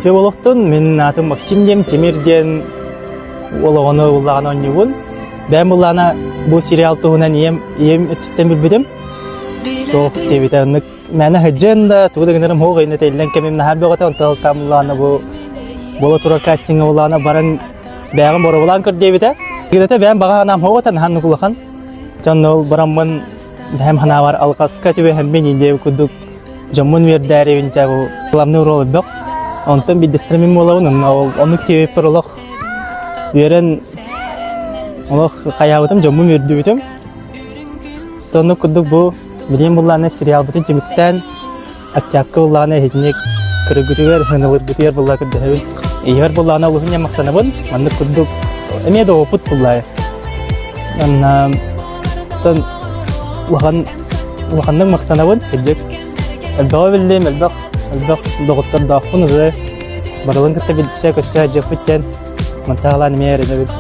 Те болуқтын мен атым Максим дем Темирден олағаны олағаны ойнауын. Бәм бұлана бұл сериал туғынан ем өттіттен білбедім. Тоқ тебеті ұнық мәні ғыджында туғдығынырым хоғы үйіне тәйлен кәмем нағар бөғата ұнтал камылағаны бұл тұра кастинға олағаны барын бәғым боры болан көр дебеті. Гедеті бәм баға ғанам хоғата нағанны құлақан. Жан ол барамын бәм ғана бар алқасқа төбе әмбен ендеу күдік жамын верді әревінчә бұл ғыламны ұролы бөқ. Онтан биддестіремін болауын, оны төбе бір олық верен олық қаяғытым жамын верді өтім. Соны күдік бұл білем бұлланы сериал бұтын жеміктен актиапқа бұлланы әйтінек күрігітігер, ғынылыр бұтығер бұлла күрді әуін. Егер бұлланы олығын емақтаны бұн, манды күдік әмеді опыт бұллай. Улағанның мақтаны бұн, кәджек. Әлбәға білдейм, әлбәқ доғыттар дақпын ұзай. Барылың күтті білдісі көстіға жек бүттен, мантағаланы мейіріне бүт.